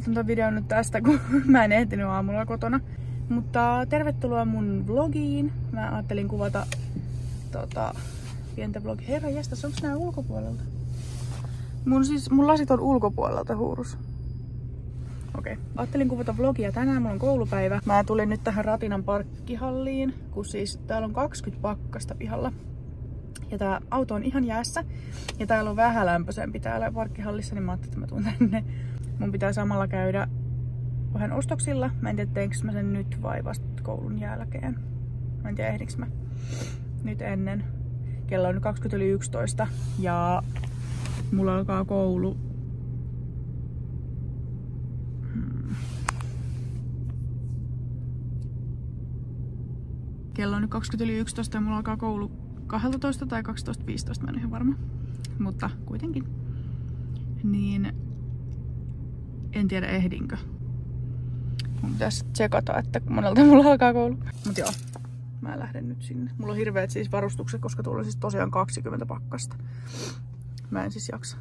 aloitan tämän videon nyt tästä, kun mä en ehtinyt aamulla kotona. Mutta tervetuloa mun vlogiin. Mä ajattelin kuvata pientä vlogia. Herra jästäs, onks nää ulkopuolelta? Mun lasit on ulkopuolelta, Huurus. Okei. Ajattelin kuvata vlogia tänään, mulla on koulupäivä. Mä tulin nyt tähän Ratinan parkkihalliin, kun siis täällä on 20 pakkasta pihalla. Ja tää auto on ihan jäässä. Ja täällä on vähän lämpöisempi täällä parkkihallissa, niin mä ajattelin, että mä tuun tänne. Mun pitää samalla käydä vähän ostoksilla. Mä en tiedä, teinkö mä sen nyt vai vasta koulun jälkeen. Mä en tiedä, ehdinkö mä nyt ennen. Kello on nyt 20:11 ja mulla alkaa koulu. Kello on nyt 20:11 ja mulla alkaa koulu 12 tai 12:15, mä en ole ihan varma. Mutta kuitenkin. Niin en tiedä ehdinkö. Mun pitäisi tsekata, että monelta mulla alkaa koulu. Mut joo, mä lähden nyt sinne. Mulla on hirveet siis varustukset, koska tuolla on siis tosiaan 20 pakkasta. Mä en siis jaksa.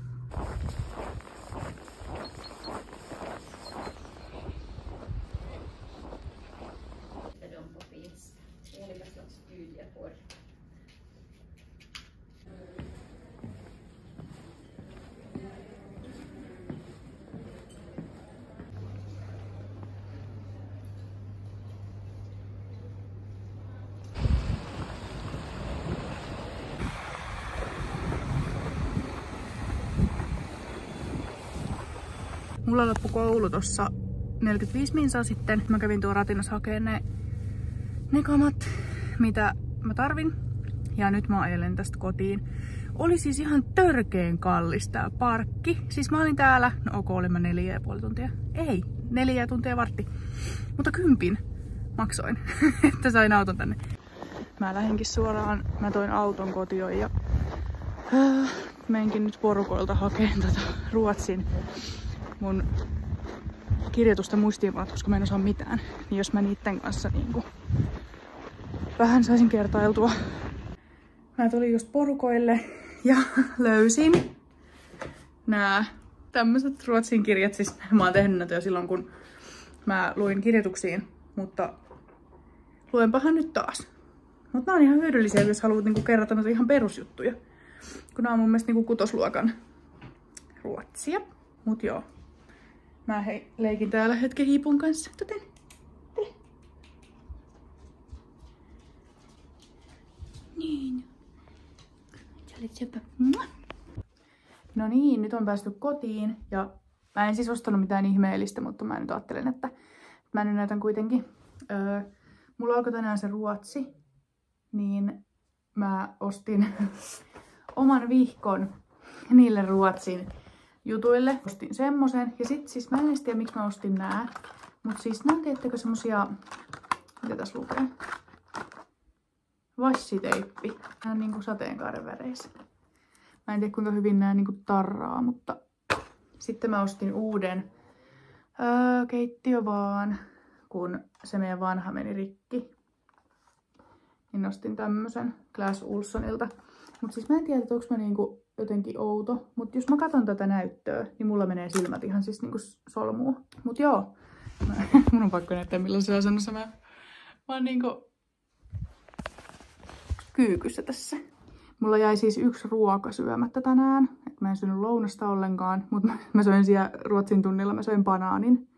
Mulla loppui koulu tossa 45 minsaa sitten. Mä kävin tuon Ratinassa hakemaan ne kamat, mitä mä tarvin. Ja nyt mä ajelen tästä kotiin. Oli siis ihan törkeen kallis tää parkki. Siis mä olin täällä, no ok, olin mä 4,5 tuntia. Ei, 4 tuntia vartti. Mutta 10 maksoin, että sain auton tänne. Mä lähdenkin suoraan, mä toin auton kotiin ja menenkin nyt porukoilta hakemaan Ruotsin mun kirjoitusta muistiinpanot, koska mä en osaa mitään. Niin jos mä niitten kanssa niinku vähän saisin kertailtua. Mä tulin just porukoille ja löysin nää tämmöset ruotsin kirjat. Siis mä oon tehnyt näitä jo silloin, kun mä luin kirjoituksiin, mutta luenpahan nyt taas. Mutta nää on ihan hyödyllisiä, jos haluat niinku kerrata noita ihan perusjuttuja. Kun nää on mun mielestä niinku 6. ruotsia. Mut joo. Mä leikin täällä hetken hiipun kanssa. Tule. Niin. Sä olet sepä. No niin, nyt on päästy kotiin. Ja mä en siis ostanut mitään ihmeellistä, mutta mä nyt ajattelen, että mä nyt näytän kuitenkin. Mulla alkoi tänään se ruotsi. Niin mä ostin oman vihkon niille ruotsin jutuille. Ostin semmosen. Ja sit siis mä en tiedä miksi mä ostin nää. Mut siis nää teettekö semmosia, mitä tässä lukee? Vassiteippi. Nää on niinku sateenkaaren väreissä. Mä en tiedä kuinka hyvin nää niinku tarraa, mutta sitten mä ostin uuden keittiövaan, kun se meidän vanha meni rikki. Niin ostin tämmösen Clas Ohlsonilta. Mut siis mä en tiedä, että onks mä niinku jotenkin outo. Mut jos mä katson tätä näyttöä, niin mulla menee silmät ihan siis niinku solmuun. Mut joo. Mun on pakko näyttää millaisessa asennossa mä oon niinku kyykyssä tässä. Mulla jäi siis 1 ruoka syömättä tänään. Et mä en syönyt lounasta ollenkaan. Mut mä söin siellä Ruotsin tunnilla, mä söin banaanin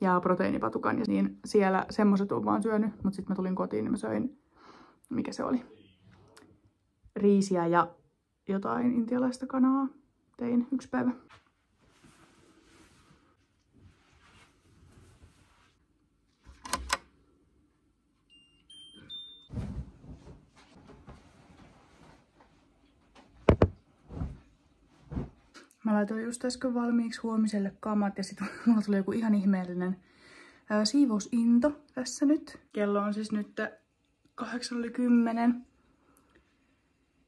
ja proteiinipatukan. Ja niin siellä semmoset on vaan syönyt. Mut sit mä tulin kotiin, niin mä söin, mikä se oli? Riisiä ja jotain intialaista kanaa tein 1 päivä. Mä laitoin just äsken valmiiksi huomiselle kamat ja sitten mulla tuli joku ihan ihmeellinen siivousinto tässä nyt. Kello on siis nyt 8:10.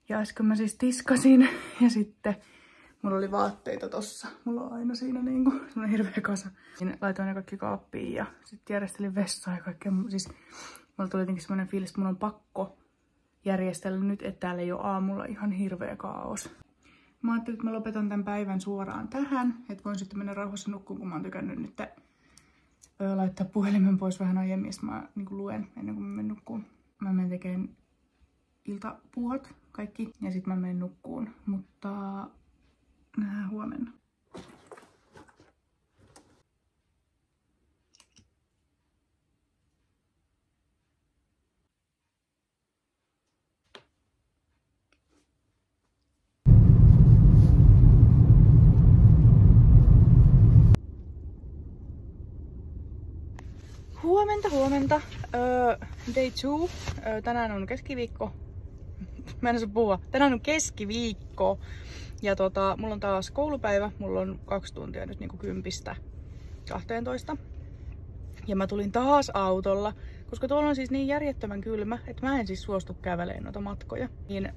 Ja äsken mä siis tiskasin ja sitten mulla oli vaatteita tossa. Mulla on aina siinä niinku semmonen hirveä kasa. Niin laitoin ne kaikki kaappiin ja sitten järjestelin vessaa ja kaikkea. Siis mulla tuli jotenkin semmonen fiilis, että mun on pakko järjestellä nyt, että täällä ei ole aamulla ihan hirveä kaos. Mä ajattelin, että mä lopetan tämän päivän suoraan tähän, että voin sitten mennä rauhassa nukkuun, kun mä oon tykännyt nyt laittaa puhelimen pois vähän aiemmin, ja mä luen ennen kuin mä menen nukkuun. Mä menen tekemään iltapuuhat kaikki, ja sitten mä menen nukkuun, mutta nähdään huomenna. Huomenta. Day 2. Tänään on keskiviikko. Mä en osaa puhua. Tänään on keskiviikko. Ja mulla on taas koulupäivä. Mulla on 2 tuntia nyt niinku 10–12. Ja mä tulin taas autolla. Koska tuolla on siis niin järjettömän kylmä, että mä en siis suostu kävelemään noita matkoja. Niin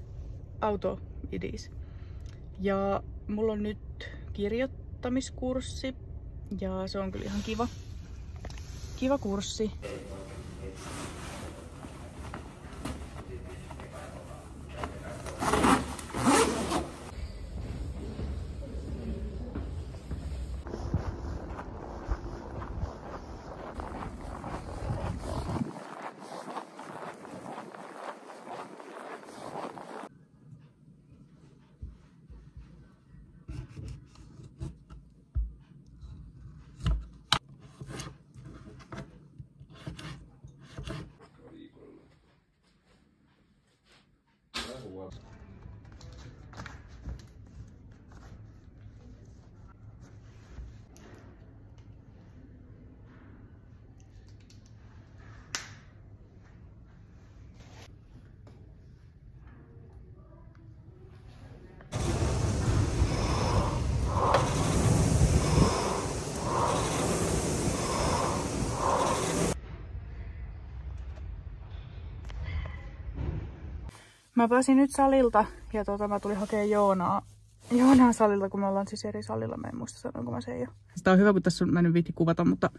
auto idis. Ja mulla on nyt kirjoittamiskurssi. Ja se on kyllä ihan kiva. Kiva kurssi. Mä pääsin nyt salilta ja mä tulin hakemaan Joonaa salilta, kun me ollaan siis eri salilla. Mä en muista sanoinko mä sen jo. Sitä on hyvä, kun tässä on, mä en viitti kuvata, mutta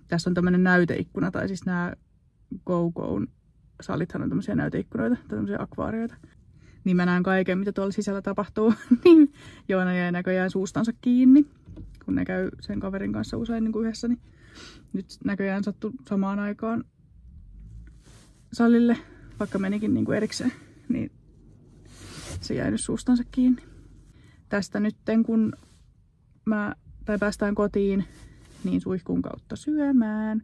tässä on tämmönen näyteikkuna, tai siis nämä GoGo'n salithan on tämmöisiä näyteikkunoita, tai tämmöisiä akvaarioita. Niin mä näen kaiken, mitä tuolla sisällä tapahtuu. Niin Joona jäi näköjään suustansa kiinni, kun ne käy sen kaverin kanssa usein niin kuin yhdessä. Niin nyt näköjään sattui samaan aikaan salille, vaikka menikin niin kuin erikseen. Niin se jäi nyt suustansa kiinni. Tästä nytten kun päästään kotiin, niin suihkun kautta syömään.